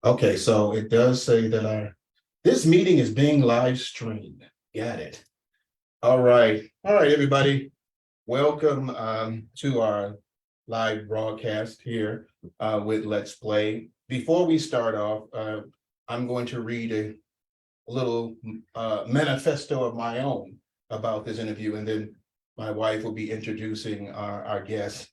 Okay, so it does say that this meeting is being live streamed. Got it. All right, everybody. Welcome to our live broadcast here with Let's Play. Before we start off, I'm going to read a little manifesto of my own about this interview, and then my wife will be introducing our guest.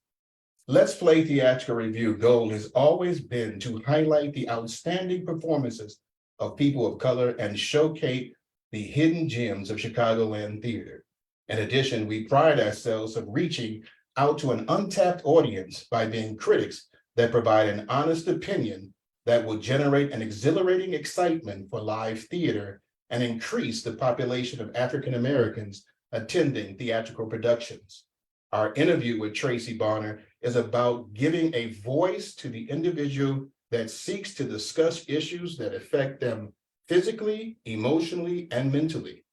Let's Play Theatrical Review goal has always been to highlight the outstanding performances of people of color and showcase the hidden gems of Chicagoland theater. In addition, we pride ourselves of reaching out to an untapped audience by being critics that provide an honest opinion that will generate an exhilarating excitement for live theater and increase the population of African Americans attending theatrical productions. Our interview with Tracy Bonner is about giving a voice to the individual that seeks to discuss issues that affect them physically, emotionally, and mentally.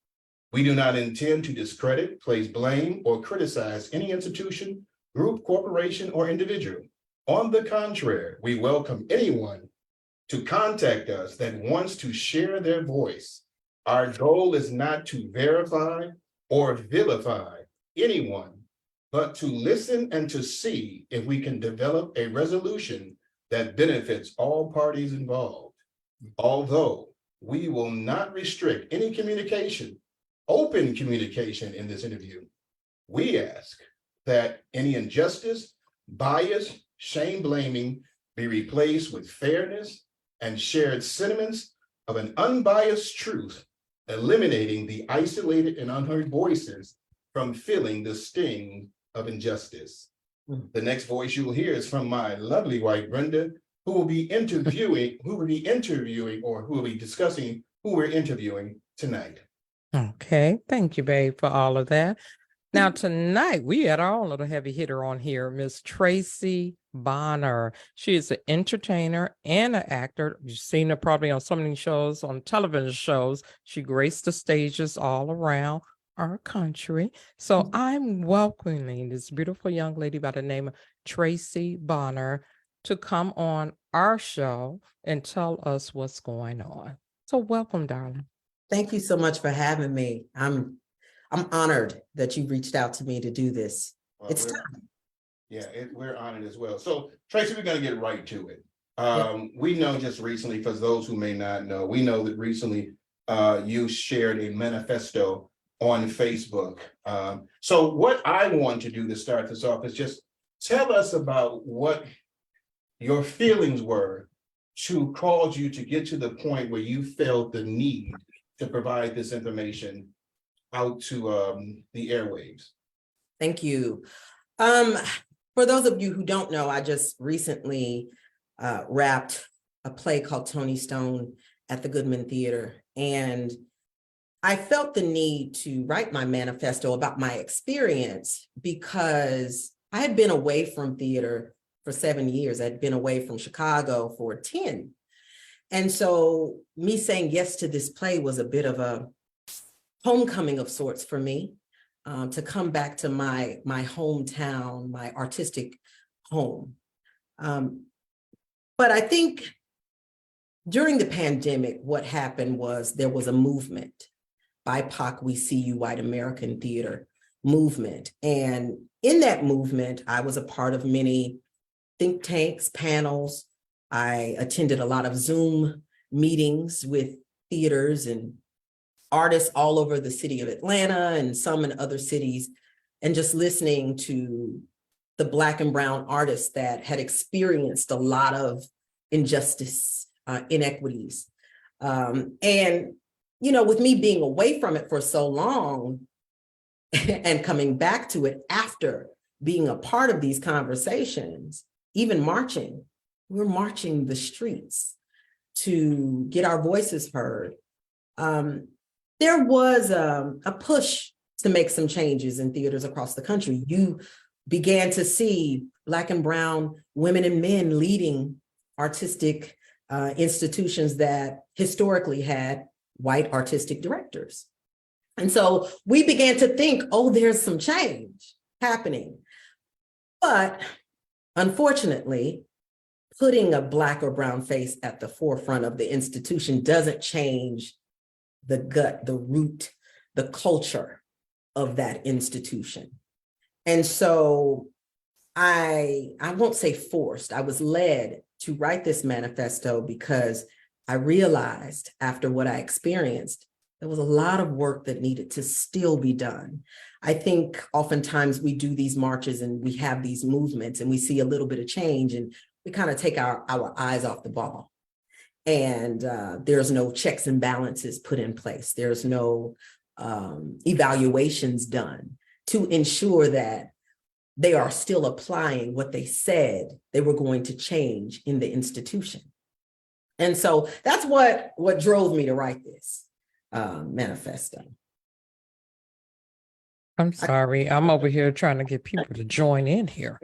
We do not intend to discredit, place blame, or criticize any institution, group, corporation, or individual. On the contrary, we welcome anyone to contact us that wants to share their voice. Our goal is not to verify or vilify anyone, but to listen and to see if we can develop a resolution that benefits all parties involved. Although we will not restrict any communication, open communication in this interview, we ask that any injustice, bias, shame blaming be replaced with fairness and shared sentiments of an unbiased truth, eliminating the isolated and unheard voices from feeling the sting of injustice. The next voice you will hear is from my lovely wife, Brenda, who will be discussing who we're interviewing tonight. Okay, thank you, babe, for all of that. Now, tonight, we had our own little heavy hitter on here, Miss Tracy Bonner. She is an entertainer and an actor. You've seen her probably on so many shows, on television shows. She graced the stages all around our country. So I'm welcoming this beautiful young lady by the name of Tracy Bonner to come on our show and tell us what's going on. So welcome, darling. Thank you so much for having me. I'm honored that you reached out to me to do this. Well, It's time. Yeah, we're honored as well. So Tracy, we're going to get right to it. We know just recently, for those who may not know, we know that recently you shared a manifesto on Facebook. So what I want to do to start this off is just tell us about what your feelings were to cause you to get to the point where you felt the need to provide this information out to the airwaves. Thank you. For those of you who don't know, I just recently wrapped a play called Tony Stone at the Goodman Theater. And I felt the need to write my manifesto about my experience because I had been away from theater for 7 years. I'd been away from Chicago for 10. And so me saying yes to this play was a bit of a homecoming of sorts for me, to come back to my hometown, my artistic home. But I think during the pandemic, what happened was there was a movement, BIPOC, We See You, White American Theater movement. And in that movement, I was a part of many think tanks, panels. I attended a lot of Zoom meetings with theaters and artists all over the city of Atlanta and some in other cities, and just listening to the Black and brown artists that had experienced a lot of injustice, inequities. And, you know, with me being away from it for so long and coming back to it after being a part of these conversations, even marching, we're marching the streets to get our voices heard. There was a push to make some changes in theaters across the country. You began to see Black and brown women and men leading artistic institutions that historically had white artistic directors. And so we began to think, oh, there's some change happening. But unfortunately, putting a Black or brown face at the forefront of the institution doesn't change the gut, the root, the culture of that institution. And so I won't say forced, I was led to write this manifesto because I realized after what I experienced, there was a lot of work that needed to still be done. I think oftentimes we do these marches and we have these movements and we see a little bit of change and we kind of take our eyes off the ball. And there's no checks and balances put in place. There's no evaluations done to ensure that they are still applying what they said they were going to change in the institution. And so that's what drove me to write this manifesto. I'm sorry. I'm over here trying to get people to join in here.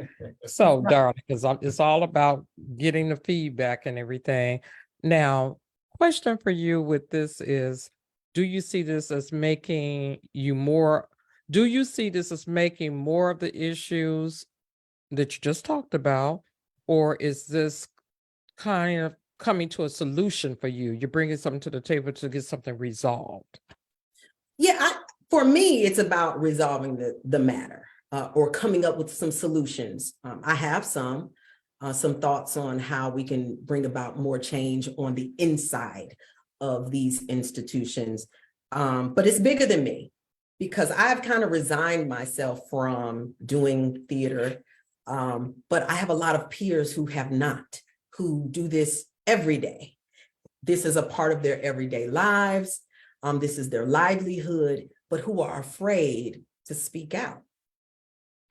So, darling, because it's all about getting the feedback and everything. Now, question for you with this is, do you see this as making you more, do you see this as making more of the issues that you just talked about, or is this kind of coming to a solution for you? You're bringing something to the table to get something resolved. Yeah, for me, it's about resolving the matter or coming up with some solutions. I have some thoughts on how we can bring about more change on the inside of these institutions. But it's bigger than me because I've kind of resigned myself from doing theater. But I have a lot of peers who have not, who do this every day. This is a part of their everyday lives. This is their livelihood, but who are afraid to speak out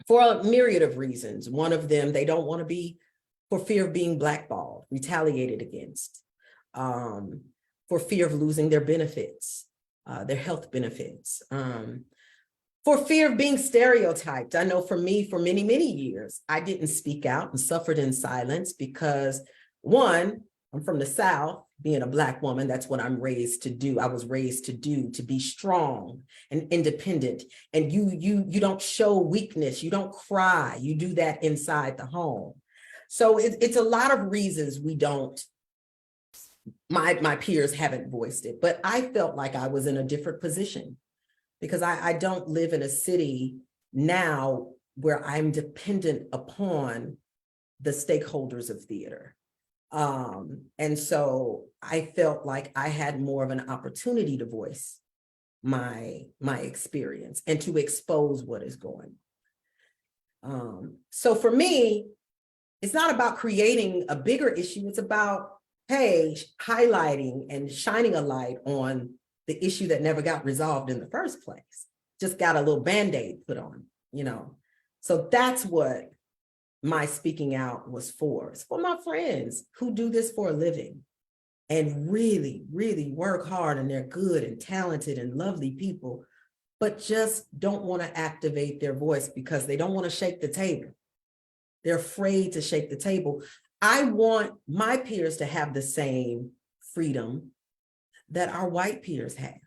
for a myriad of reasons. One of them, they don't want to be, for fear of being blackballed, retaliated against, for fear of losing their benefits, their health benefits, for fear of being stereotyped. I know for me, for many, many years, I didn't speak out and suffered in silence because, one, I'm from the South. Being a Black woman, that's what I'm raised to do. I was raised to do, to be strong and independent. And you don't show weakness, you don't cry, you do that inside the home. So it's a lot of reasons we don't, my peers haven't voiced it, but I felt like I was in a different position because I don't live in a city now where I'm dependent upon the stakeholders of theater. And so I felt like I had more of an opportunity to voice my experience and to expose what is going on. So for me, it's not about creating a bigger issue. It's about, hey, highlighting and shining a light on the issue that never got resolved in the first place. Just got a little Band-Aid put on, you know? So that's what my speaking out was for. It's for my friends who do this for a living and really, really work hard, and they're good and talented and lovely people, but just don't want to activate their voice because they don't want to shake the table. They're afraid to shake the table. I want my peers to have the same freedom that our white peers have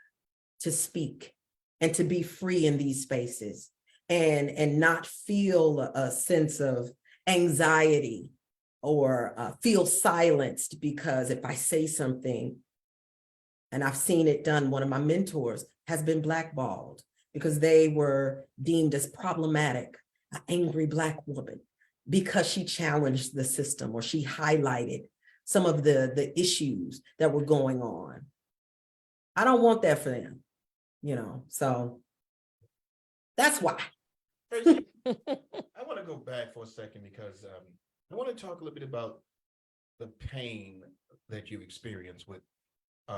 to speak and to be free in these spaces and not feel a sense of anxiety or feel silenced because if I say something, and I've seen it done, one of my mentors has been blackballed because they were deemed as problematic, an angry Black woman, because she challenged the system or she highlighted some of the issues that were going on. I don't want that for them, you know, so that's why. Tracy, I want to go back for a second because I want to talk a little bit about the pain that you experienced with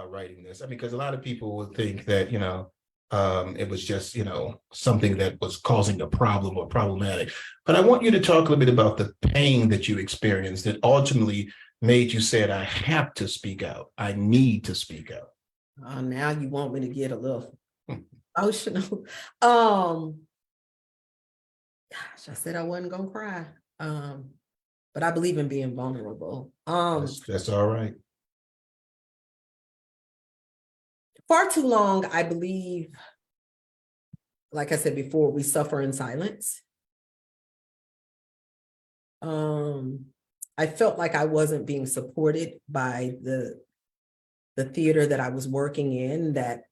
writing this. I mean, because a lot of people would think that, you know, it was just, you know, something that was causing a problem or problematic. But I want you to talk a little bit about the pain that you experienced that ultimately made you say, I have to speak out. I need to speak out. Now you want me to get a little emotional. Gosh, I said I wasn't gonna cry. But I believe in being vulnerable. That's all right. Far too long, I believe, like I said before, we suffer in silence. I felt like I wasn't being supported by the theater that I was working in that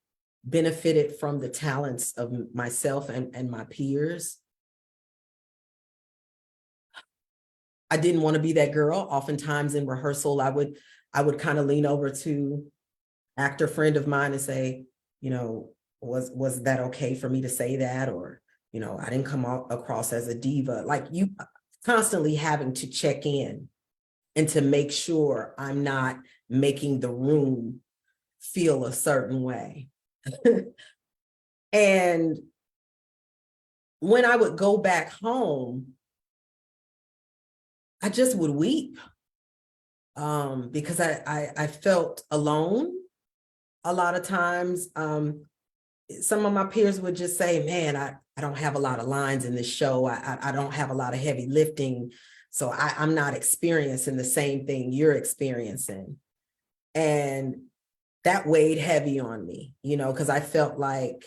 benefited from the talents of myself and my peers. I didn't want to be that girl. Oftentimes in rehearsal, I would kind of lean over to actor friend of mine and say, you know, was that okay for me to say that? Or, you know, I didn't come across as a diva. Like, you constantly having to check in and to make sure I'm not making the room feel a certain way. And when I would go back home, I just would weep because I felt alone a lot of times. Some of my peers would just say, man, I don't have a lot of lines in this show. I don't have a lot of heavy lifting. So I'm not experiencing the same thing you're experiencing. And that weighed heavy on me, you know, because I felt like,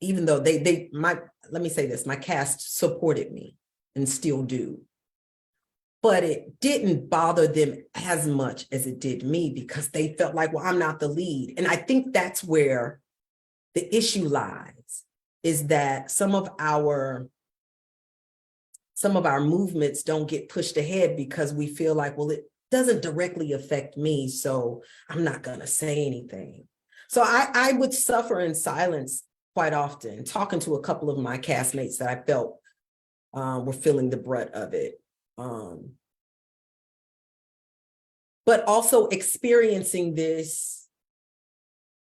even though let me say this, my cast supported me and still do, but it didn't bother them as much as it did me, because they felt like, well, I'm not the lead. And I think that's where the issue lies, is that some of our movements don't get pushed ahead because we feel like, well, it doesn't directly affect me, so I'm not going to say anything. So I would suffer in silence quite often, talking to a couple of my castmates that I felt were feeling the brunt of it. But also experiencing this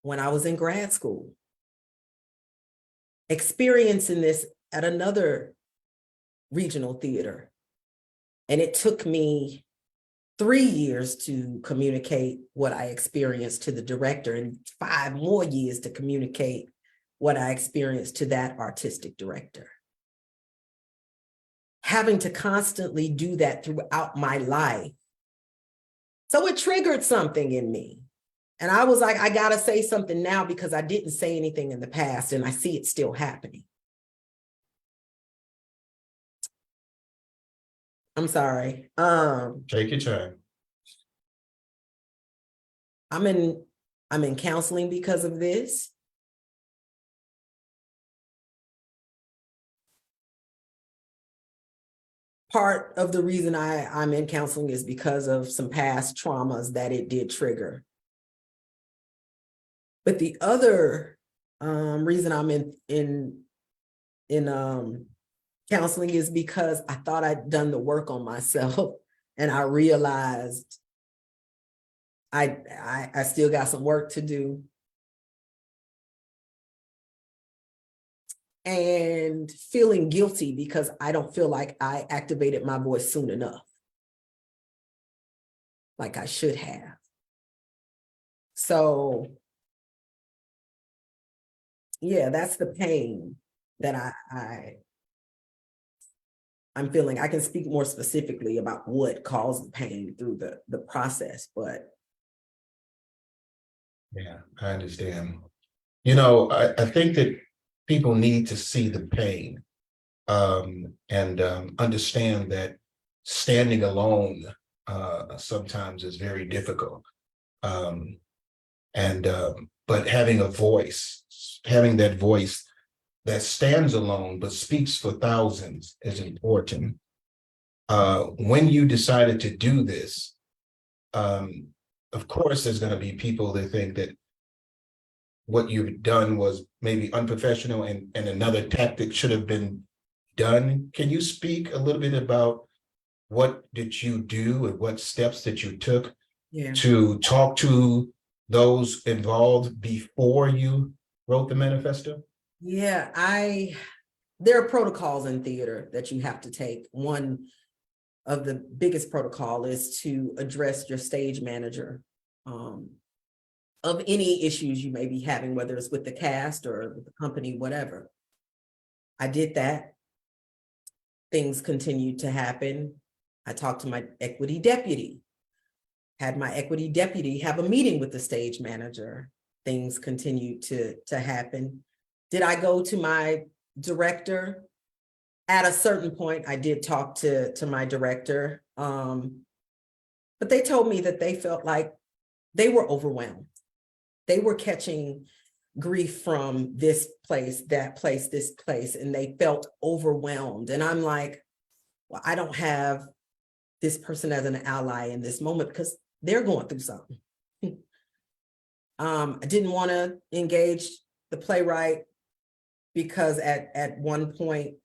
when I was in grad school, experiencing this at another regional theater. And it took me 3 years to communicate what I experienced to the director, and 5 more years to communicate what I experienced to that artistic director. Having to constantly do that throughout my life. So it triggered something in me. And I was like, I gotta say something now, because I didn't say anything in the past and I see it still happening. I'm sorry. Take your time. I'm in counseling because of this. Part of the reason I'm in counseling is because of some past traumas that it did trigger. But the other reason I'm in counseling is because I thought I'd done the work on myself, and I realized I still got some work to do. And feeling guilty because I don't feel like I activated my voice soon enough, like I should have. So yeah, that's the pain that I'm feeling. I can speak more specifically about what caused the pain through the process, but. Yeah, I understand. You know, I think that people need to see the pain and understand that standing alone sometimes is very difficult. But having a voice, having that voice that stands alone but speaks for thousands is important. When you decided to do this, of course, there's going to be people that think that what you've done was maybe unprofessional and another tactic should have been done. Can you speak a little bit about what did you do and what steps that you took to talk to those involved before you wrote the manifesto? Yeah, there are protocols in theater that you have to take. One of the biggest protocol is to address your stage manager of any issues you may be having, whether it's with the cast or with the company, whatever. I did that. Things continued to happen. I talked to my equity deputy, had my equity deputy have a meeting with the stage manager. Things continued to happen. Did I go to my director At a certain point, I did talk to my director, but they told me that they felt like they were overwhelmed. They were catching grief from this place, that place, this place, and they felt overwhelmed. And I'm like, well, I don't have this person as an ally in this moment because they're going through something. I didn't want to engage the playwright because at one point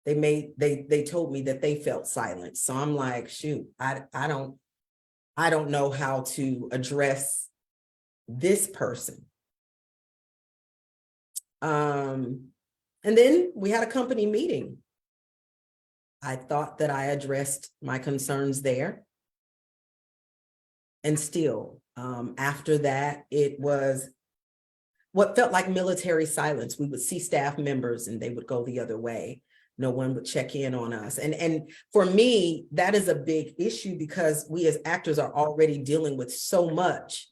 they told me that they felt silence. So I'm like, shoot, I don't know how to address this person. And then we had a company meeting. I thought that I addressed my concerns there. And still, after that, it was what felt like military silence. We would see staff members and they would go the other way. No one would check in on us. And for me, that is a big issue because we as actors are already dealing with so much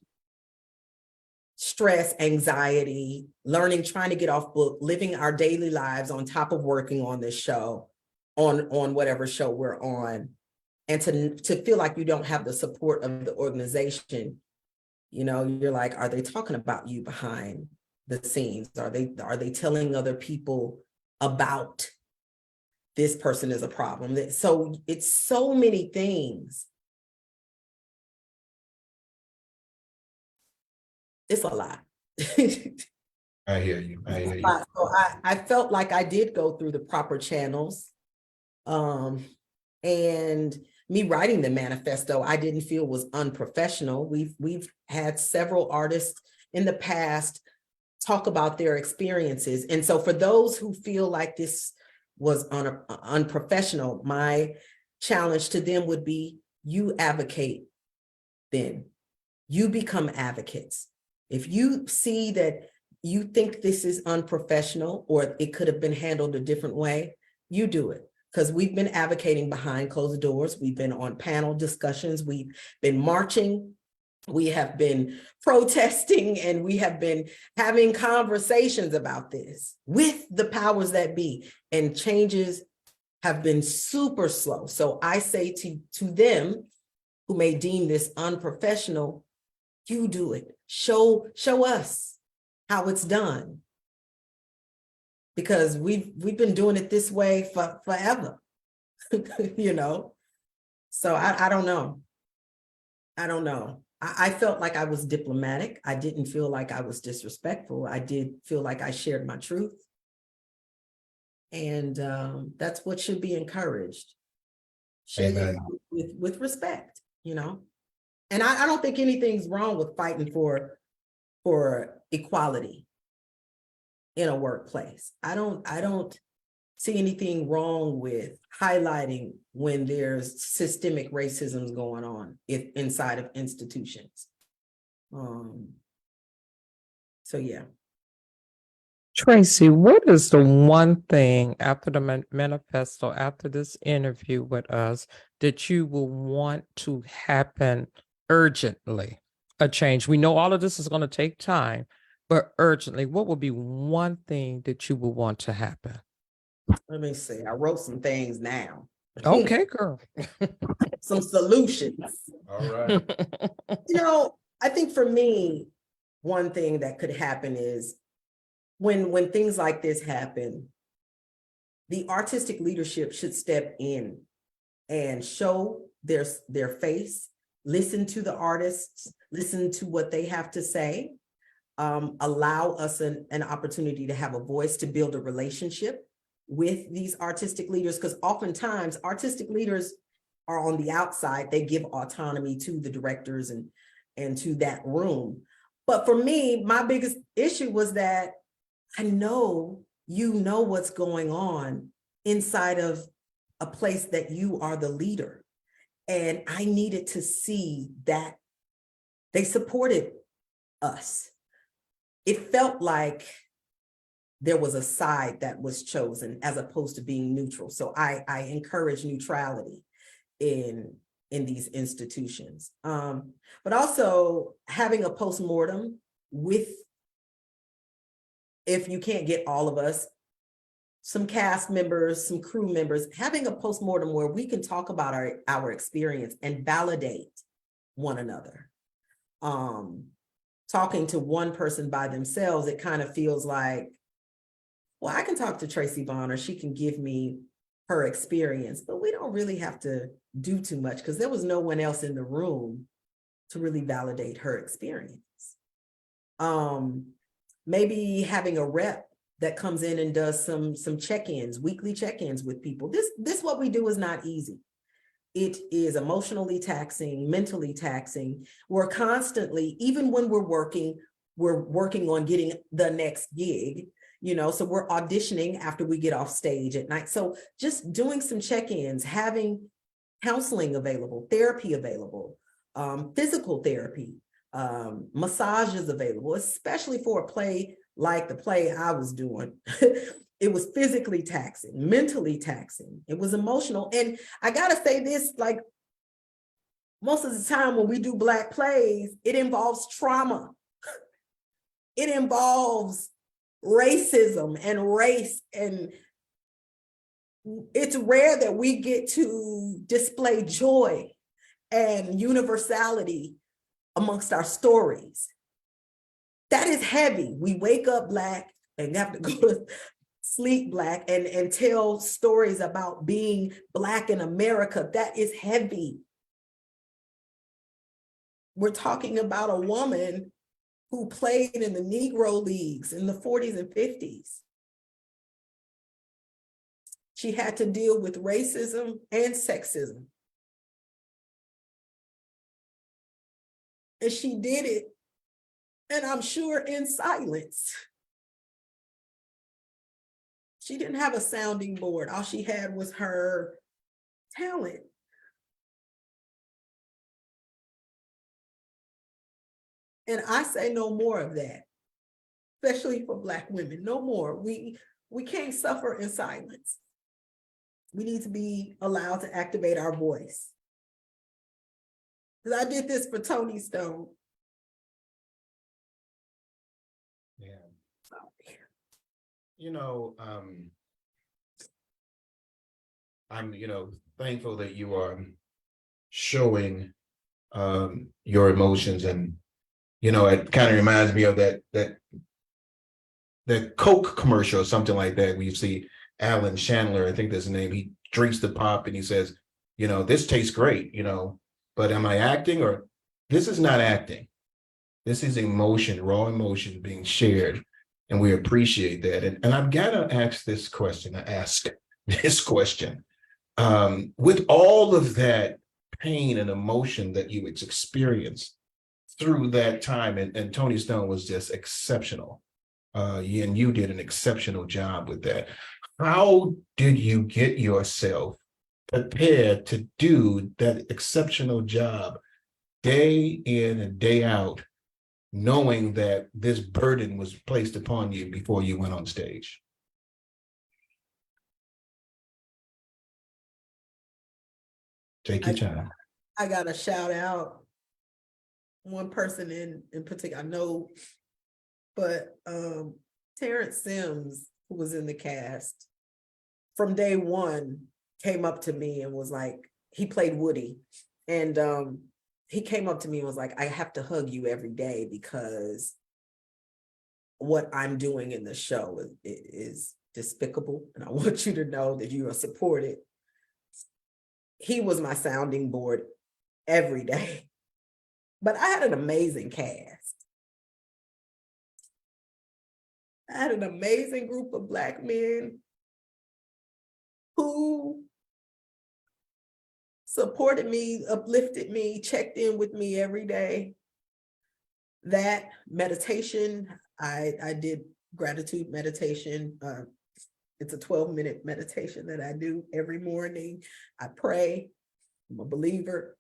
stress, anxiety, learning, trying to get off book, living our daily lives on top of working on this show, on whatever show we're on. And to feel like you don't have the support of the organization, you know, you're like, are they talking about you behind the scenes? Are they telling other people about this person is a problem? So it's so many things. It's a lot. I hear you. I hear you. So I felt like I did go through the proper channels. And me writing the manifesto, I didn't feel was unprofessional. We've had several artists in the past talk about their experiences. And so for those who feel like this was unprofessional, my challenge to them would be, you advocate then. You become advocates. If you see that you think this is unprofessional or it could have been handled a different way, you do it. Because we've been advocating behind closed doors. We've been on panel discussions. We've been marching. We have been protesting, and we have been having conversations about this with the powers that be, and changes have been super slow. So I say to them who may deem this unprofessional, you do it. Show us how it's done. Because we've been doing it this way for forever, you know? So I don't know. I don't know. I felt like I was diplomatic. I didn't feel like I was disrespectful. I did feel like I shared my truth. And that's what should be encouraged. Share with respect, you know? And I don't think anything's wrong with fighting for equality in a workplace. I don't see anything wrong with highlighting when there's systemic racism going on inside of institutions. So yeah. Tracy, what is the one thing after the manifesto, after this interview with us, that you will want to happen urgently? A change. We know all of this is going to take time, but urgently, what would be one thing that you would want to happen? Let me see. I wrote some things down. Okay, girl. Some solutions. All right. You know, I think for me, one thing that could happen is when things like this happen, the artistic leadership should step in and show their face, listen to the artists, listen to what they have to say, allow us an opportunity to have a voice, to build a relationship with these artistic leaders, because oftentimes artistic leaders are on the outside. They give autonomy to the directors and to that room. But for me, my biggest issue was that I know you know what's going on inside of a place that you are the leader. And I needed to see that they supported us. It felt like there was a side that was chosen as opposed to being neutral. So I encourage neutrality in these institutions. But also having a postmortem with, if you can't get all of us, some cast members, some crew members, having a postmortem where we can talk about our experience and validate one another. Talking to one person by themselves, it kind of feels like, well, I can talk to Tracy Bonner. She can give me her experience, but we don't really have to do too much because there was no one else in the room to really validate her experience. Maybe having a rep that comes in and does some check-ins, weekly check-ins with people. This what we do is not easy. It is emotionally taxing, mentally taxing. We're constantly, even when we're working on getting the next gig, you know, so we're auditioning after we get off stage at night. So just doing some check-ins, having counseling available, therapy available, physical therapy, massages available, especially for a play like the play I was doing. It was physically taxing, mentally taxing. It was emotional. And I gotta say this, like most of the time when we do Black plays, it involves trauma. It involves racism and race. And it's rare that we get to display joy and universality amongst our stories. That is heavy. We wake up Black and have to go to sleep Black and tell stories about being Black in America. That is heavy. We're talking about a woman who played in the Negro Leagues in the 40s and 50s. She had to deal with racism and sexism. And she did it, and I'm sure in silence. She didn't have a sounding board. All she had was her talent. And I say no more of that, especially for Black women, no more. We can't suffer in silence. We need to be allowed to activate our voice. Because I did this for Tony Stone. Yeah. You know, I'm, thankful that you are showing your emotions, and it kind of reminds me of that Coke commercial or something like that, where you see Alan Chandler, I think that's his name. He drinks the pop and he says, this tastes great, but am I acting? Or this is not acting. This is emotion, raw emotion being shared. And we appreciate that. And I've got to ask this question. With all of that pain and emotion that you experienced through that time, and Tony Stone was just exceptional. And you did an exceptional job with that. How did you get yourself prepared to do that exceptional job day in and day out, knowing that this burden was placed upon you before you went on stage? Take your time. I got to shout out one person in particular, I know, but Terrence Sims, who was in the cast, from day one came up to me and was like, he played Woody. And he came up to me and was like, I have to hug you every day because what I'm doing in the show is despicable. And I want you to know that you are supported. He was my sounding board every day. But I had an amazing cast. I had an amazing group of Black men who supported me, uplifted me, checked in with me every day. That meditation, I did gratitude meditation. It's a 12-minute meditation that I do every morning. I pray. I'm a believer.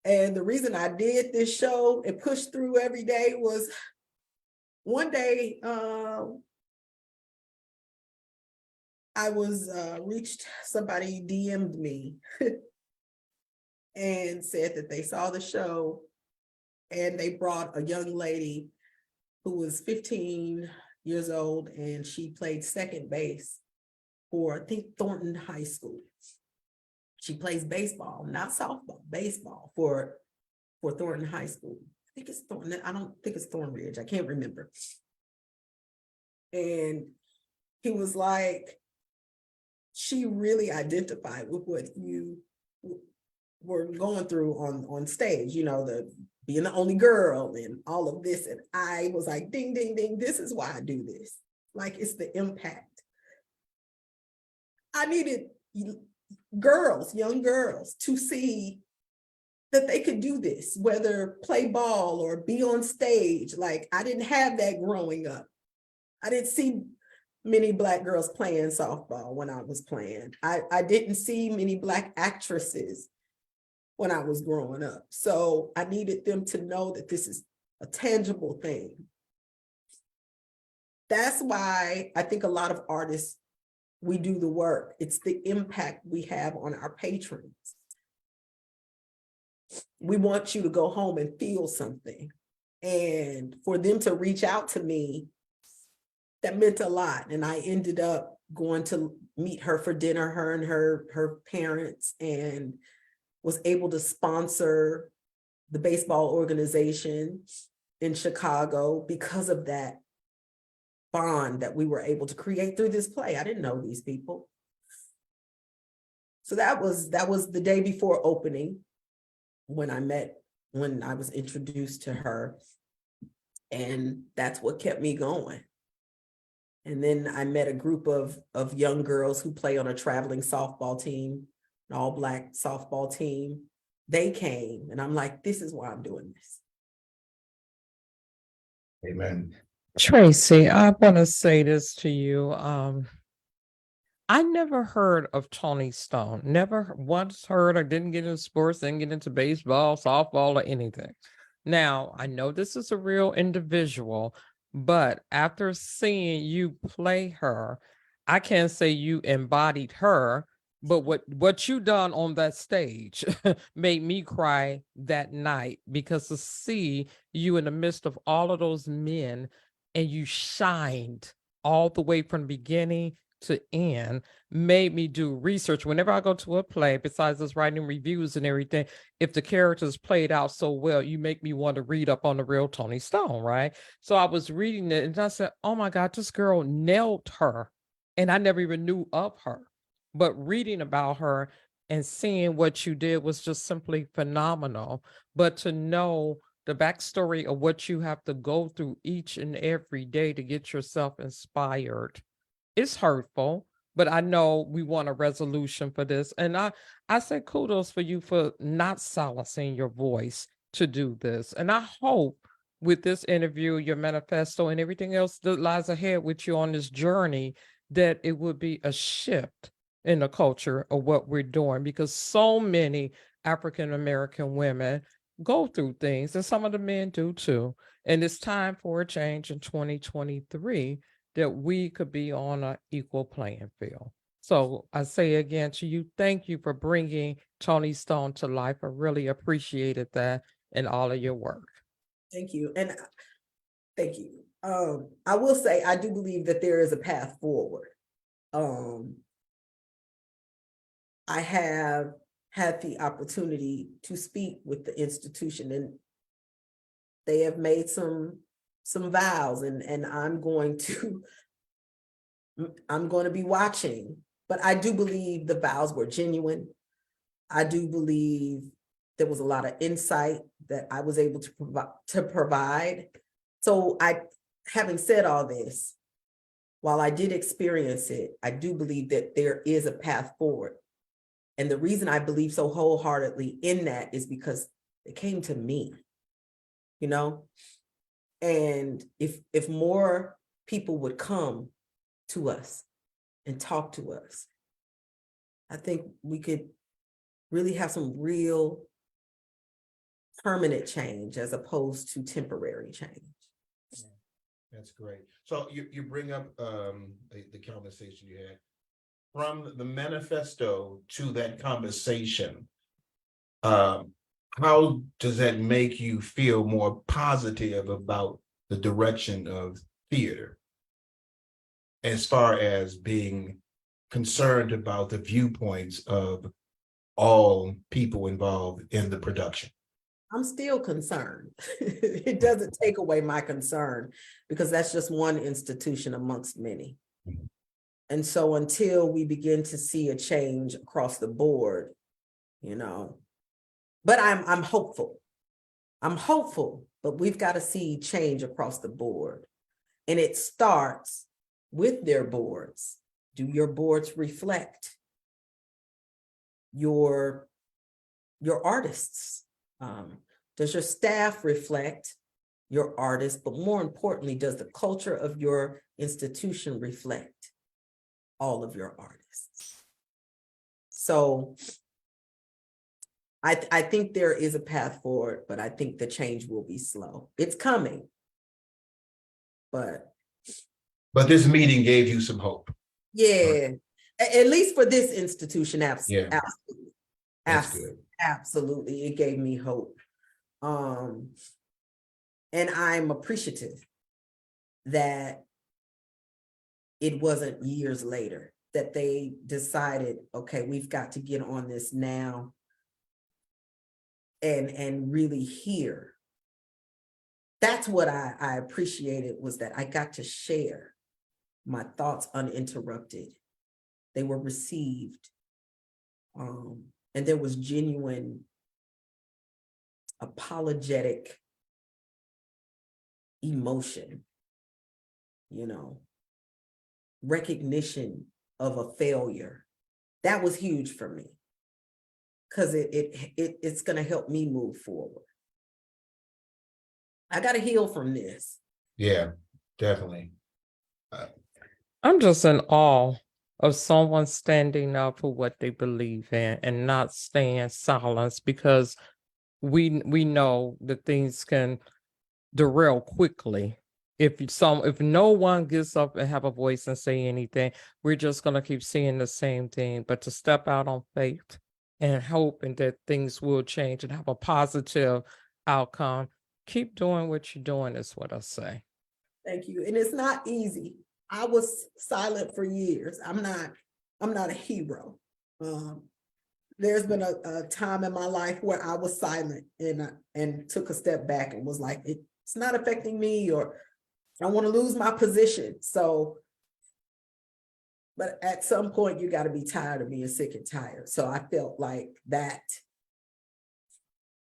And the reason I did this show and pushed through every day was one day I was somebody DM'd me and said that they saw the show and they brought a young lady who was 15 years old, and she played second base for, I think, Thornton High School. She plays baseball, not softball, baseball for Thornton High School. I think it's Thornton. I don't think it's Thornridge. I can't remember. And he was like, she really identified with what you were going through on stage, you know, the being the only girl and all of this. And I was like, ding, ding, ding, this is why I do this. Like, it's the impact. I needed girls, young girls, to see that they could do this, whether play ball or be on stage. Like, I didn't have that growing up. I didn't see many Black girls playing softball when I was playing. I didn't see many Black actresses when I was growing up. So I needed them to know that this is a tangible thing. That's why I think a lot of artists, we do the work. It's the impact we have on our patrons. We want you to go home and feel something. And for them to reach out to me, that meant a lot. And I ended up going to meet her for dinner, her and her parents, and was able to sponsor the baseball organization in Chicago because of that bond that we were able to create through this play. I didn't know these people. So that was the day before opening when I was introduced to her. And that's what kept me going. And then I met a group of young girls who play on a traveling softball team, an all-Black softball team. They came, and I'm like, this is why I'm doing this. Amen. Tracy, I want to say this to you. I never heard of Tony Stone. Never once heard. I didn't get into sports, didn't get into baseball, softball, or anything. Now, I know this is a real individual, but after seeing you play her, I can't say you embodied her, but what you done on that stage made me cry that night, because to see you in the midst of all of those men and you shined all the way from the beginning to end made me do research. Whenever I go to a play, besides us writing reviews and everything, if the characters played out so well, you make me want to read up on the real Tony Stone, right? So I was reading it and I said, oh my God, this girl nailed her. And I never even knew of her. But reading about her and seeing what you did was just simply phenomenal. But to know the backstory of what you have to go through each and every day to get yourself inspired, it's hurtful, but I know we want a resolution for this. And I say kudos for you for not silencing your voice to do this. And I hope with this interview, your manifesto, and everything else that lies ahead with you on this journey, that it would be a shift in the culture of what we're doing, because so many African American women go through things, and some of the men do too. And it's time for a change in 2023, that we could be on an equal playing field. So I say again to you, thank you for bringing Tony Stone to life. I really appreciated that and all of your work. Thank you. And thank you. I will say, I do believe that there is a path forward. I have had the opportunity to speak with the institution, and they have made some vows, and I'm going to be watching. But I do believe the vows were genuine. I do believe there was a lot of insight that I was able to provide. So having said all this, while I did experience it, I do believe that there is a path forward. And the reason I believe so wholeheartedly in that is because it came to me, you know? And if more people would come to us and talk to us, I think we could really have some real permanent change as opposed to temporary change. Yeah, that's great. So you bring up the conversation you had. From the manifesto to that conversation, how does that make you feel more positive about the direction of theater? as far as being concerned about the viewpoints of all people involved in the production? I'm still concerned. It doesn't take away my concern because that's just one institution amongst many. Mhm. And so until we begin to see a change across the board, you know, but I'm hopeful. I'm hopeful, but we've got to see change across the board. And it starts with their boards. Do your boards reflect your artists? Does your staff reflect your artists? But more importantly, does the culture of your institution reflect all of your artists? So I think there is a path forward, but I think the change will be slow. It's coming, but this meeting gave you some hope. yeah, at least for this institution, Yeah, absolutely. that's good. Absolutely, it gave me hope. And I'm appreciative that it wasn't years later that they decided, okay, we've got to get on this now and really hear. That's what I appreciated, was that I got to share my thoughts uninterrupted. They were received. And there was genuine apologetic emotion, you know, recognition of a failure. That was huge for me because it's going to help me move forward. I got to heal from this. Yeah, definitely. I'm just in awe of someone standing up for what they believe in and not staying silent, because we know that things can derail quickly. If no one gets up and have a voice and say anything, we're just gonna keep seeing the same thing. But to step out on faith and hoping that things will change and have a positive outcome, keep doing what you're doing is what I say. Thank you. And it's not easy. I was silent for years. I'm not a hero. There's been a time in my life where I was silent and took a step back and was like, it's not affecting me, or I don't want to lose my position. So, but at some point you got to be tired of being sick and tired. So I felt like that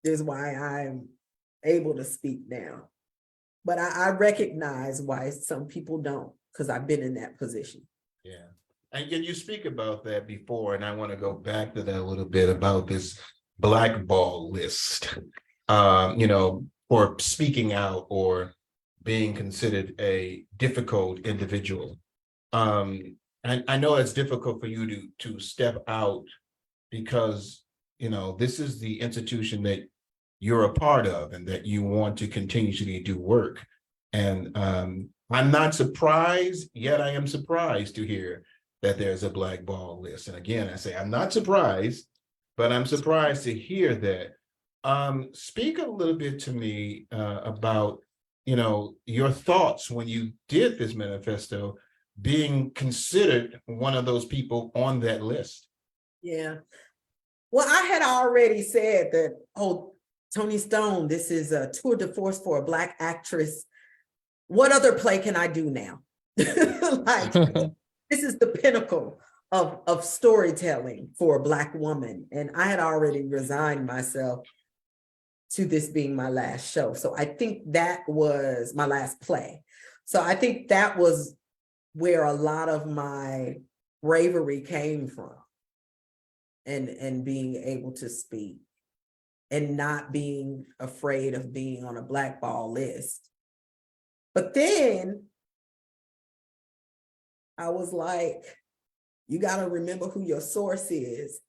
is why I'm able to speak now. But I recognize why some people don't, because I've been in that position. Yeah. And you speak about that before, and I want to go back to that a little bit about this blackball list, or speaking out or being considered a difficult individual. And I know it's difficult for you to step out because, this is the institution that you're a part of and that you want to continuously do work. And I'm not surprised, yet I am surprised to hear that there's a blackball list. And again, I say I'm not surprised, but I'm surprised to hear that. Speak a little bit to me about, your thoughts when you did this manifesto, being considered one of those people on that list. Yeah. Well, I had already said that, oh, Toni Stone, this is a tour de force for a Black actress. What other play can I do now? Like, this is the pinnacle of storytelling for a Black woman. And I had already resigned myself to this being my last show. So I think that was my last play. So I think that was where a lot of my bravery came from, and being able to speak and not being afraid of being on a blackball list. But then I was like, you got to remember who your source is.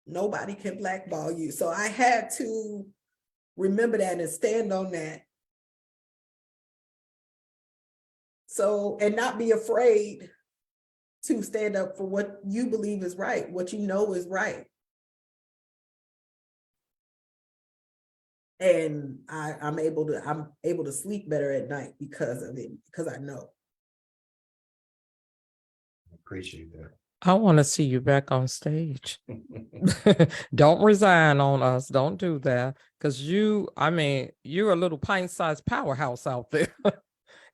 Nobody can blackball you. So I had to remember that and stand on that. So, and not be afraid to stand up for what you believe is right, what you know is right. And I'm able to sleep better at night because of it, because I know. Appreciate that. I want to see you back on stage. Don't resign on us. Don't do that. Because you're a little pint-sized powerhouse out there.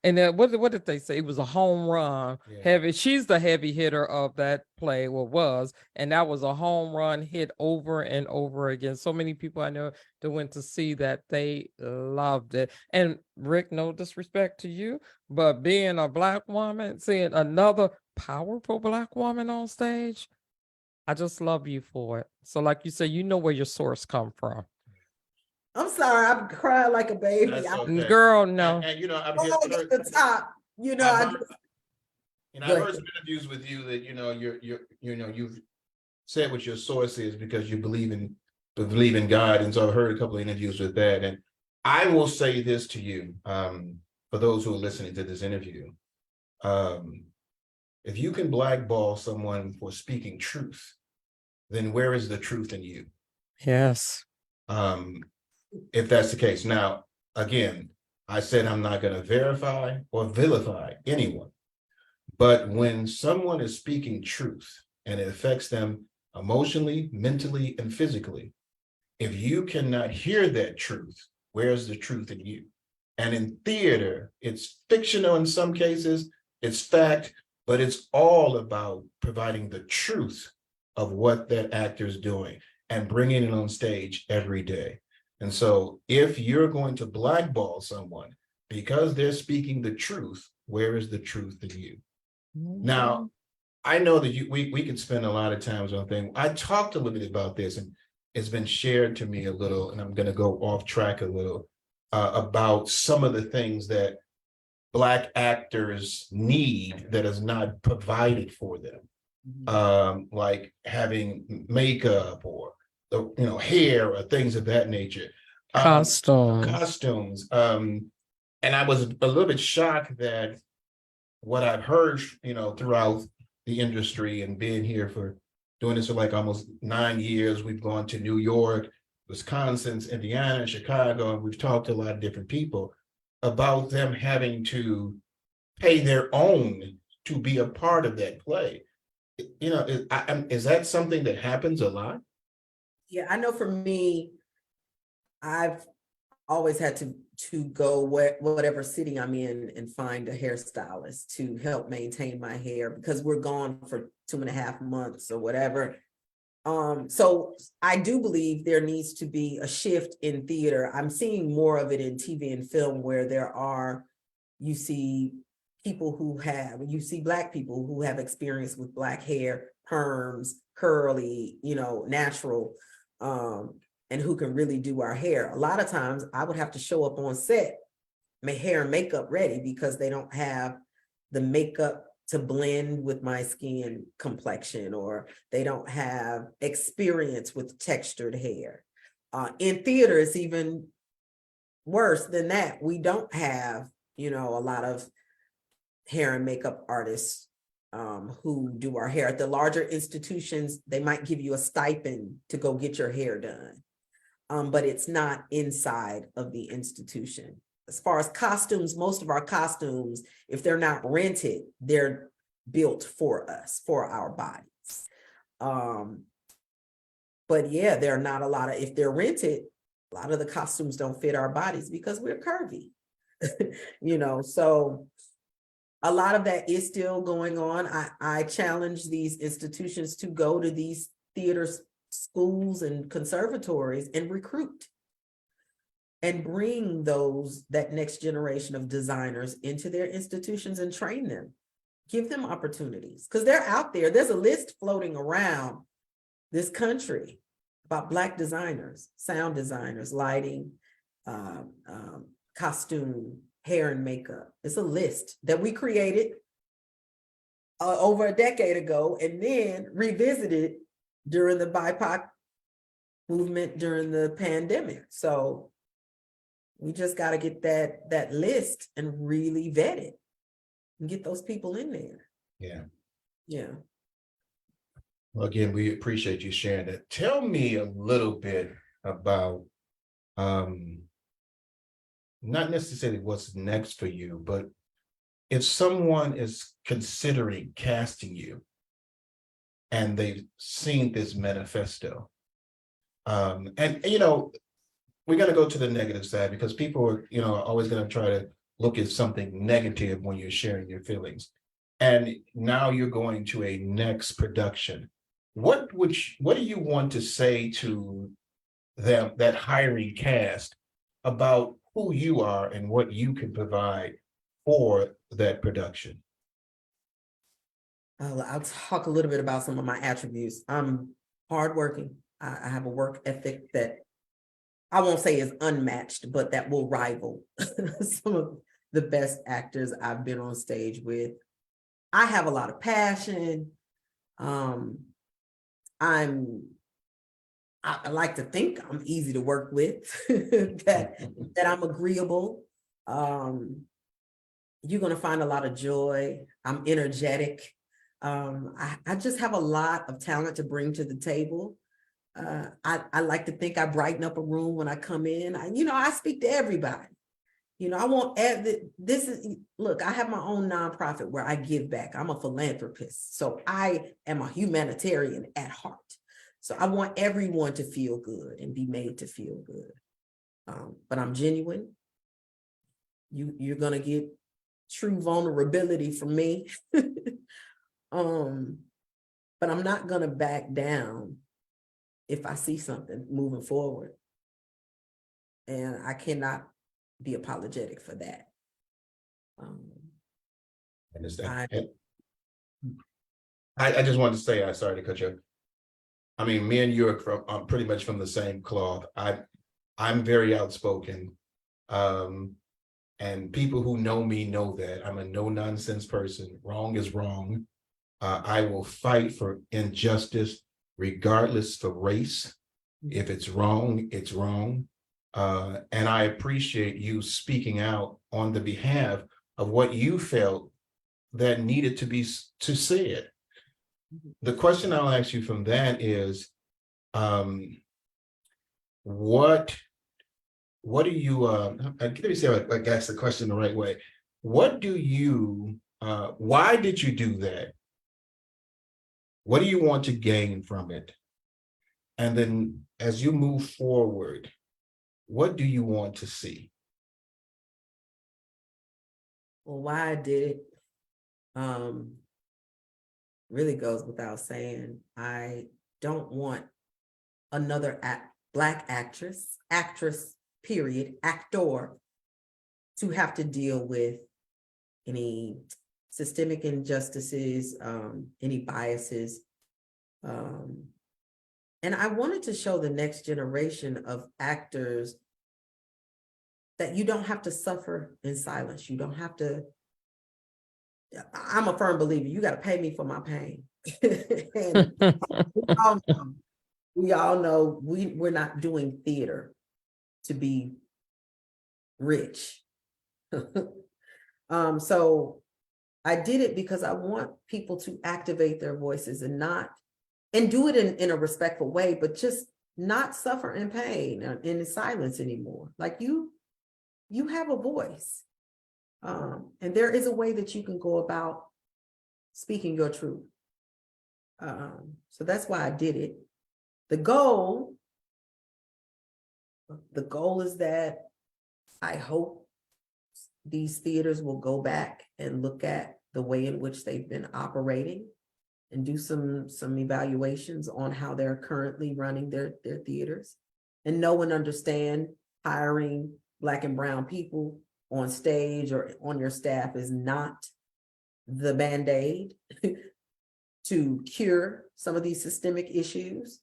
And then what did they say? It was a home run. Yeah. Heavy. She's the heavy hitter of that play, or was, and that was a home run hit over and over again. So many people I know that went to see that, they loved it. And Rick, no disrespect to you, but being a Black woman, seeing another powerful Black woman on stage, I just love you for it. So, like you said, you know where your source come from. I'm sorry, I'm crying like a baby. That's I'm okay. Girl, no. And you know, I've going heard to the top. You know, I've Go heard ahead. some interviews with you that you've said what your source is because you believe in God, and so I've heard a couple of interviews with that. And I will say this to you, for those who are listening to this interview, if you can blackball someone for speaking truth, then where is the truth in you? Yes. If that's the case. Now, again, I said I'm not going to verify or vilify anyone. But when someone is speaking truth and it affects them emotionally, mentally, and physically, if you cannot hear that truth, where's the truth in you? And in theater, it's fictional in some cases, it's fact, but it's all about providing the truth of what that actor is doing and bringing it on stage every day. And so if you're going to blackball someone because they're speaking the truth, where is the truth in you? Now, I know that we could spend a lot of times on things. I talked a little bit about this, and it's been shared to me a little, and I'm going to go off track a little about some of the things that Black actors need that is not provided for them, like having makeup or hair or things of that nature. Costumes. And I was a little bit shocked that what I've heard, throughout the industry and being here for doing this for like almost 9 years. We've gone to New York, Wisconsin, Indiana, Chicago, and we've talked to a lot of different people about them having to pay their own to be a part of that play. Is that something that happens a lot? Yeah, I know for me, I've always had to go whatever city I'm in and find a hairstylist to help maintain my hair because we're gone for 2.5 months or whatever. So I do believe there needs to be a shift in theater. I'm seeing more of it in TV and film where you see Black people who have experience with Black hair, perms, curly, natural, and who can really do our hair. A lot of times I would have to show up on set, my hair and makeup ready because they don't have the makeup to blend with my skin complexion, or they don't have experience with textured hair. In theater, it's even worse than that. We don't have, a lot of hair and makeup artists who do our hair. At the larger institutions, they might give you a stipend to go get your hair done. But it's not inside of the institution. As far as costumes, most of our costumes, if they're not rented, they're built for us, for our bodies. But yeah, there are not a lot of, if they're rented, a lot of the costumes don't fit our bodies because we're curvy, so a lot of that is still going on. I challenge these institutions to go to these theater schools and conservatories and recruit and bring that next generation of designers into their institutions and train them, give them opportunities because they're out there. There's a list floating around this country about Black designers, sound designers, lighting, costume, hair and makeup. It's a list that we created over a decade ago and then revisited during the BIPOC movement during the pandemic. So we just got to get that list and really vet it and get those people in there. Yeah. Well, again, we appreciate you sharing that. Tell me a little bit about not necessarily what's next for you, but if someone is considering casting you and they've seen this manifesto, and we're going to go to the negative side because people are, always going to try to look at something negative when you're sharing your feelings. And now you're going to a next production. What do you want to say to them, that hiring cast, about who you are and what you can provide for that production? I'll talk a little bit about some of my attributes. I'm hardworking. I have a work ethic that I won't say is unmatched, but that will rival some of the best actors I've been on stage with. I have a lot of passion. I like to think I'm easy to work with, that I'm agreeable. You're going to find a lot of joy. I'm energetic. I just have a lot of talent to bring to the table. I like to think I brighten up a room when I come in. I speak to everybody. I want look, I have my own nonprofit where I give back. I'm a philanthropist. So I am a humanitarian at heart. So I want everyone to feel good and be made to feel good. But I'm genuine. You're going to get true vulnerability from me. But I'm not going to back down if I see something moving forward. And I cannot be apologetic for that. Understand. I just wanted to say, I'm sorry to cut you. I mean, me and you are pretty much from the same cloth. I'm very outspoken. And people who know me know that I'm a no-nonsense person. Wrong is wrong. I will fight for injustice, regardless of race. If it's wrong, it's wrong. And I appreciate you speaking out on the behalf of what you felt that needed to say it. The question I'll ask you from that is, what do you, let me see if I ask the question the right way. What do you, why did you do that? What do you want to gain from it? And then as you move forward, what do you want to see? Well, why I did it really goes without saying. I don't want another Black actress, period, actor, to have to deal with any systemic injustices, any biases. And I wanted to show the next generation of actors that you don't have to suffer in silence. You don't have to. I'm a firm believer, you got to pay me for my pain. And we all know we're not doing theater to be rich. So I did it because I want people to activate their voices and do it in a respectful way, but just not suffer in pain and in silence anymore. Like you have a voice. And there is a way that you can go about speaking your truth. So that's why I did it. The goal is that I hope these theaters will go back and look at the way in which they've been operating and do some evaluations on how they're currently running their theaters, and know and understand hiring Black and brown people on stage or on your staff is not the Band-Aid to cure some of these systemic issues.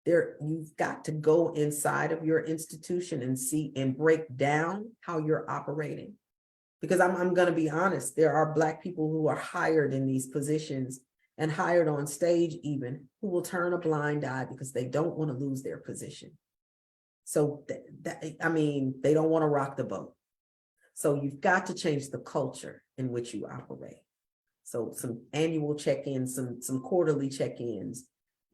You've got to go inside of your institution and see and break down how you're operating. Because I'm going to be honest, there are Black people who are hired in these positions and hired on stage even, who will turn a blind eye because they don't want to lose their position. So they don't want to rock the boat. So you've got to change the culture in which you operate. So some annual check-ins, some quarterly check-ins,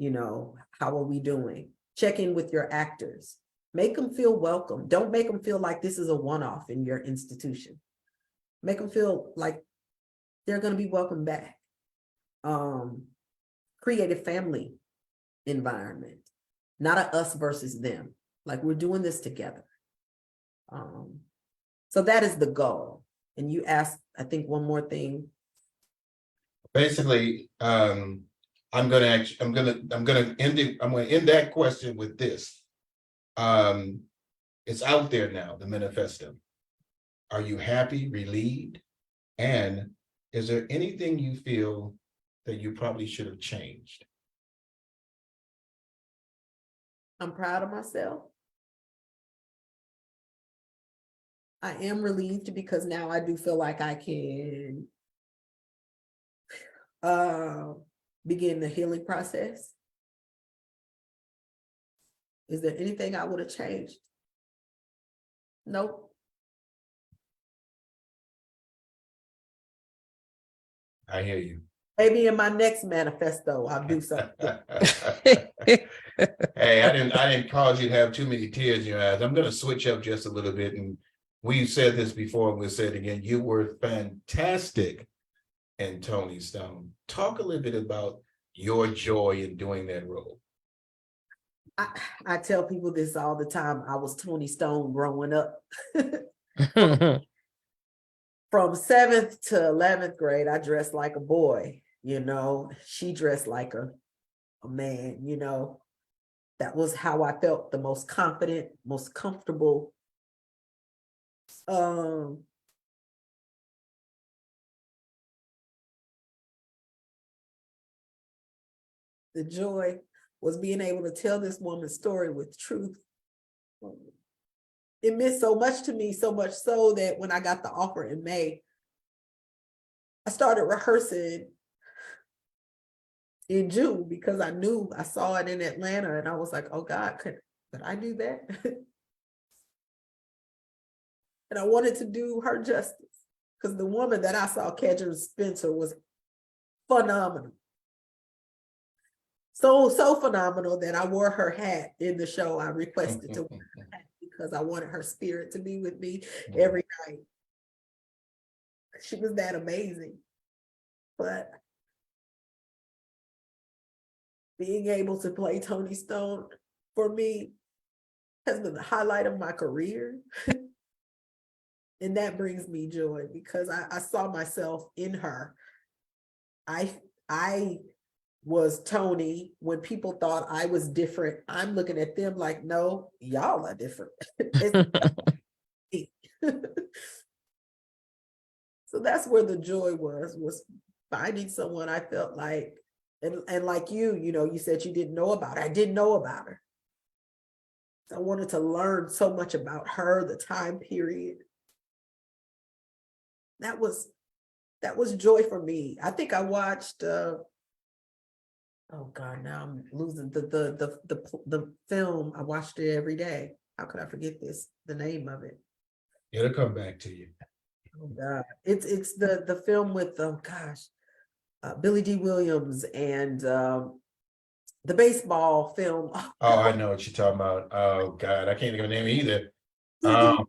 how are we doing? Check in with your actors. Make them feel welcome. Don't make them feel like this is a one-off in your institution. Make them feel like they're going to be welcome back. Creative family environment, not a us versus them. Like, we're doing this together. So that is the goal. And you asked, I think, one more thing. Basically, I'm gonna end that question with this. It's out there now, the manifesto. Are you happy, relieved? And is there anything you feel that you probably should have changed? I'm proud of myself. I am relieved because now I do feel like I can begin the healing process. Is there anything I would have changed? Nope. I hear you. Maybe in my next manifesto, I'll do something. Hey, I didn't cause you to have too many tears in your eyes. I'm gonna switch up just a little bit, and we've said this before, and we'll say it again. You were fantastic in Tony Stone. Talk a little bit about your joy in doing that role. I tell people this all the time. I was Tony Stone growing up. From 7th to 11th grade, I dressed like a boy, you know. She dressed like a man, you know. That was how I felt the most confident, most comfortable. The joy was being able to tell this woman's story with truth. It meant so much to me, so much so that when I got the offer in May, I started rehearsing in June because I knew I saw it in Atlanta and I was like, oh God, could I do that? And I wanted to do her justice because the woman that I saw, Kedra Spencer, was phenomenal. So phenomenal that I wore her hat in the show. I requested to wear her hat because I wanted her spirit to be with me every night. She was that amazing. But being able to play Tony Stone for me has been the highlight of my career. And that brings me joy because I saw myself in her. I was Tony when people thought I was different. I'm looking at them like, no, y'all are different. So that's where the joy was finding someone I felt like, and like you know, you said you didn't know about her. I didn't know about her. So I wanted to learn so much about her, the time period. That was joy for me. I think I watched oh God, now I'm losing the film. I watched it every day. How could I forget the name of it? It'll come back to you. Oh God. It's the film with Billy D. Williams and the baseball film. Oh, I know what you're talking about. Oh God, I can't think of the name either. And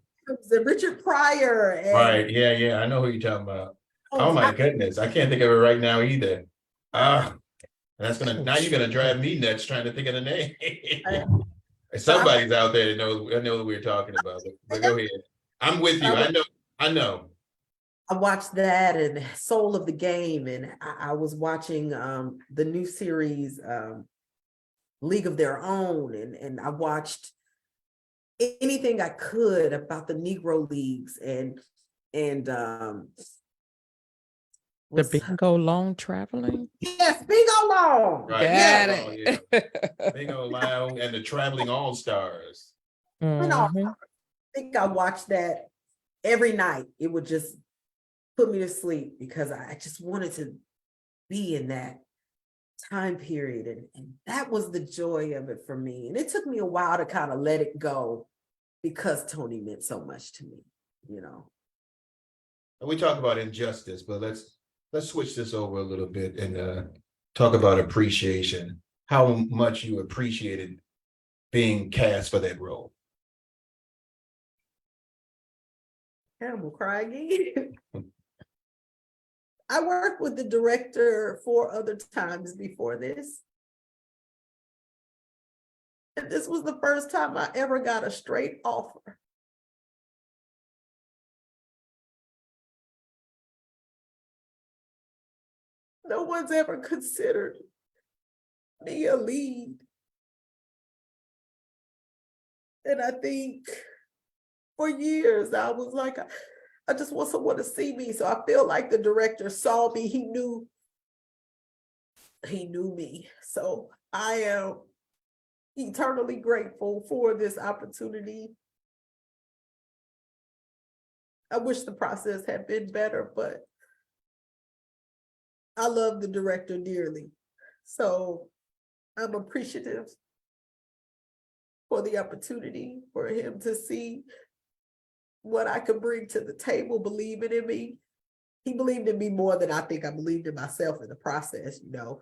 Richard Pryor. And, Right, yeah, I know who you're talking about. Oh my goodness, I can't think of it right now either. That's now you're gonna drive me nuts trying to think of the name. Somebody's out there that knows. I know what we're talking about. But go ahead. I'm with you. I know. I watched that and Soul of the Game, and I was watching the new series League of Their Own, and I watched anything I could about the Negro Leagues and the bingo long traveling. Yes, bingo long. Right. Got it. Yeah. Bingo long and the traveling all stars. I think I watched that every night. It would just put me to sleep because I just wanted to be in that time period. And that was the joy of it for me. And it took me a while to kind of let it go because Tony meant so much to me, you know. And we talk about injustice, but let's switch this over a little bit and talk about appreciation. How much you appreciated being cast for that role. I'm gonna cry again. I worked with the director 4 other times before this. And this was the first time I ever got a straight offer. No one's ever considered me a lead. And I think for years I was like, I just want someone to see me. So I feel like the director saw me. He knew me. So I am eternally grateful for this opportunity. I wish the process had been better, but I love the director dearly. So I'm appreciative for the opportunity for him to see what I could bring to the table, believing in me. He believed in me more than I think I believed in myself in the process, you know.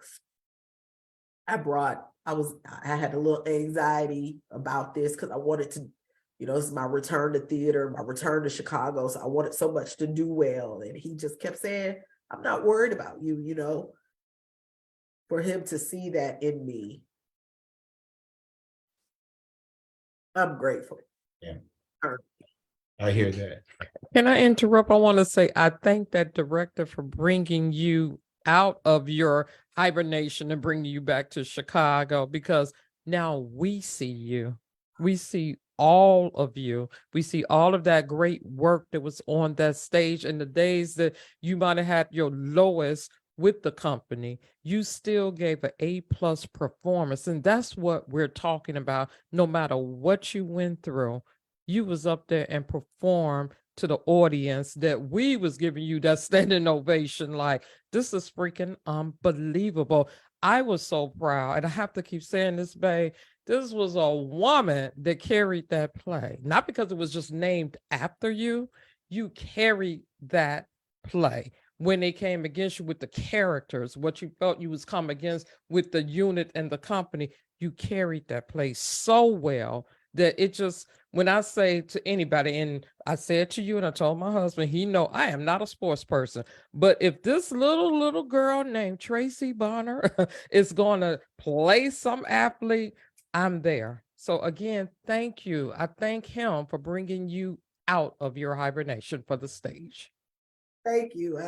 I had a little anxiety about this because I wanted to, you know, this is my return to theater, my return to Chicago. So I wanted so much to do well. And he just kept saying, I'm not worried about you, you know. For him to see that in me, I'm grateful. Yeah. I hear that. Can I interrupt? I want to say, I thank that director for bringing you out of your hibernation and bringing you back to Chicago, because now we see you. We see all of you. We see all of that great work that was on that stage in the days that you might have had your lowest with the company. You still gave an A+ performance. And that's what we're talking about. No matter what you went through, you was up there and performed to the audience that we was giving you that standing ovation. Like, this is freaking unbelievable. I was so proud, and I have to keep saying this, babe. This was a woman that carried that play, not because it was just named after you. You carried that play. When they came against you with the characters, what you felt you was come against with the unit and the company, you carried that play so well that it just, when I say to anybody, and I said to you and I told my husband, he know I am not a sports person, but if this little girl named Tracy Bonner is going to play some athlete, I'm there. So again, thank you. I thank him for bringing you out of your hibernation for the stage. Thank you.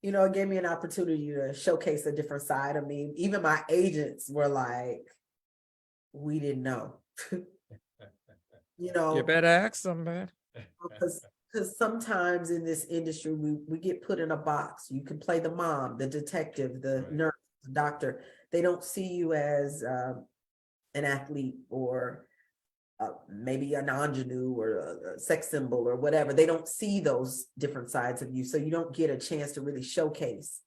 You know, it gave me an opportunity to showcase a different side of me. Even my agents were like, we didn't know. You know, You better ask somebody. because sometimes in this industry, we get put in a box. You can play the mom, the detective, the nurse, the doctor. They don't see you as an athlete or maybe an ingenue or a sex symbol or whatever. They don't see those different sides of you. So you don't get a chance to really showcase.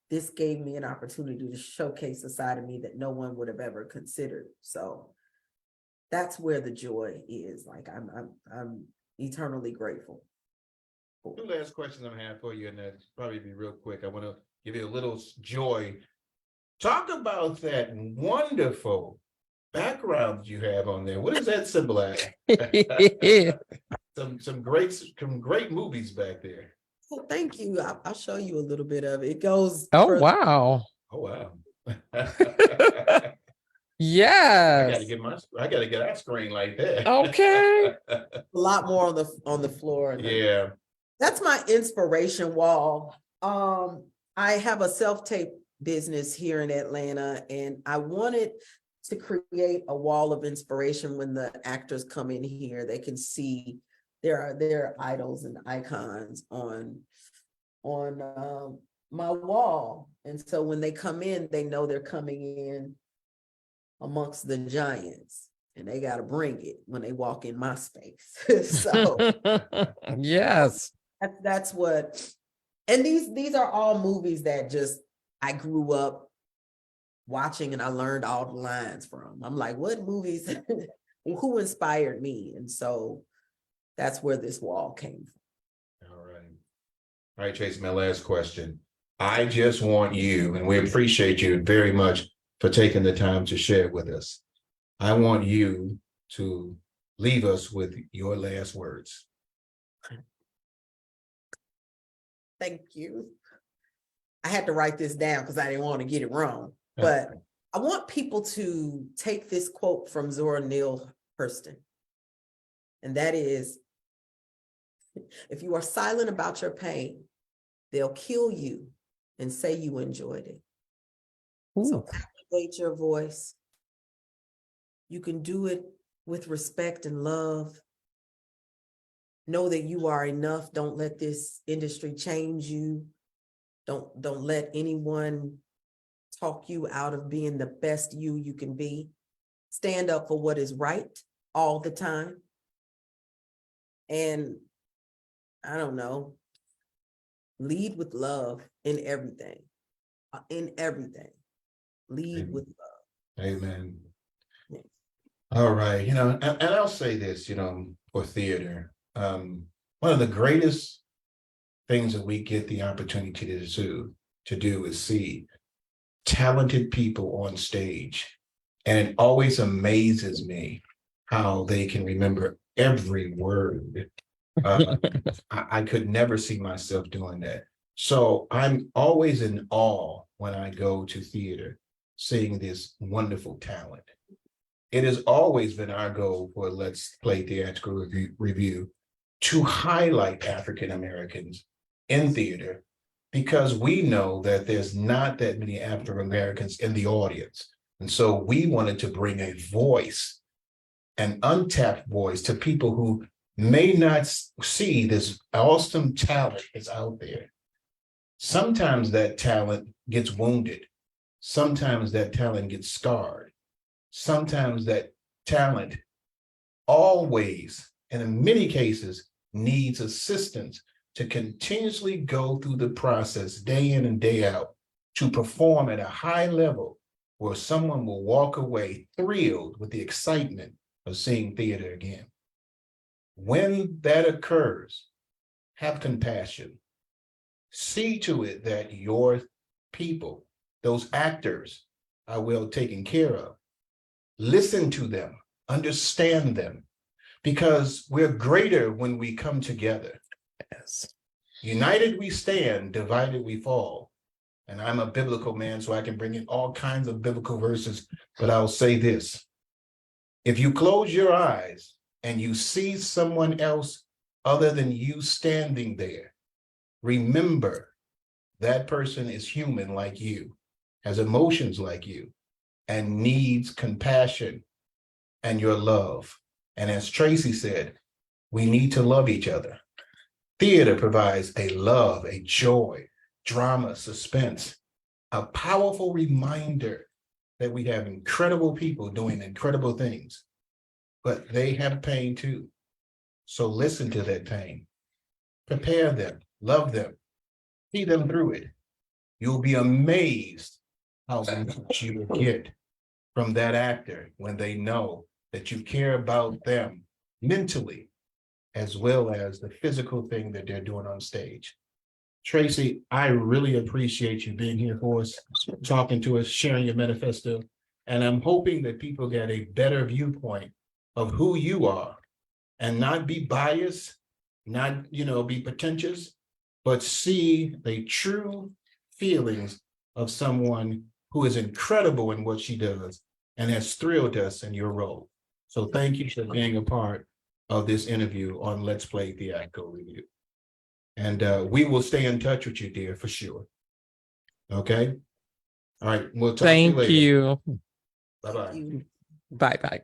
This gave me an opportunity to showcase a side of me that no one would have ever considered. So that's where the joy is. Like, I'm eternally grateful. 2 last questions I have for you, and that's probably be real quick. I want to give you a little joy. Talk about that wonderful background you have on there. What does that symbolize? some great movies back there. Well, thank you. I'll show you a little bit of it. It goes. Oh, wow. Oh, wow. Yes. I gotta get our screen like that. Okay. A lot more on the floor. Yeah. That's my inspiration wall. I have a self-tape business here in Atlanta, and I wanted to create a wall of inspiration. When the actors come in here, they can see their idols and icons on my wall. And so when they come in, they know they're coming in amongst the giants, and they got to bring it when they walk in my space. So yes, that's what. And these are all movies that just I grew up watching, and I learned all the lines from. I'm like, what movies? Who inspired me? And so that's where this wall came from. All right, Tracy, my last question. I just want you, and we appreciate you very much for taking the time to share it with us. I want you to leave us with your last words. Thank you. I had to write this down because I didn't want to get it wrong. But I want people to take this quote from Zora Neale Hurston. And that is, if you are silent about your pain, they'll kill you and say you enjoyed it. So activate your voice. You can do it with respect and love. Know that you are enough. Don't let this industry change you. Don't let anyone talk you out of being the best you can be. Stand up for what is right all the time. And I don't know, lead with love in everything. In everything. Lead Amen. with love. Amen. Yeah. All right, and I'll say this, for theater, one of the greatest things that we get the opportunity to do is see talented people on stage. And it always amazes me how they can remember every word. I could never see myself doing that. So I'm always in awe when I go to theater, seeing this wonderful talent. It has always been our goal for Let's Play Theatrical Review to highlight African Americans in theater, because we know that there's not that many African Americans in the audience. And so we wanted to bring a voice, an untapped voice, to people who may not see this awesome talent that's out there. Sometimes that talent gets wounded. Sometimes that talent gets scarred. Sometimes that talent always, and in many cases, needs assistance to continuously go through the process day in and day out to perform at a high level where someone will walk away thrilled with the excitement of seeing theater again. When that occurs, have compassion. See to it that your people, those actors, are well taken care of. Listen to them, understand them, because we're greater when we come together. Yes. United we stand, divided we fall. And I'm a biblical man, so I can bring in all kinds of biblical verses, but I'll say this. If you close your eyes and you see someone else other than you standing there, remember that person is human like you, has emotions like you, and needs compassion and your love. And as Tracy said, we need to love each other. Theater provides a love, a joy, drama, suspense, a powerful reminder that we have incredible people doing incredible things, but they have pain too. So listen to that pain, prepare them, love them, see them through it. You'll be amazed how much you will get from that actor when they know that you care about them mentally, as well as the physical thing that they're doing on stage. Tracy, I really appreciate you being here for us, talking to us, sharing your manifesto. And I'm hoping that people get a better viewpoint of who you are and not be biased, not, be pretentious, but see the true feelings of someone who is incredible in what she does and has thrilled us in your role. So thank you for being a part of this interview on Let's Play Theatrical Review. And we will stay in touch with you, dear, for sure. Okay? All right, we'll talk to you Thank later. you. Bye-bye. Bye-bye.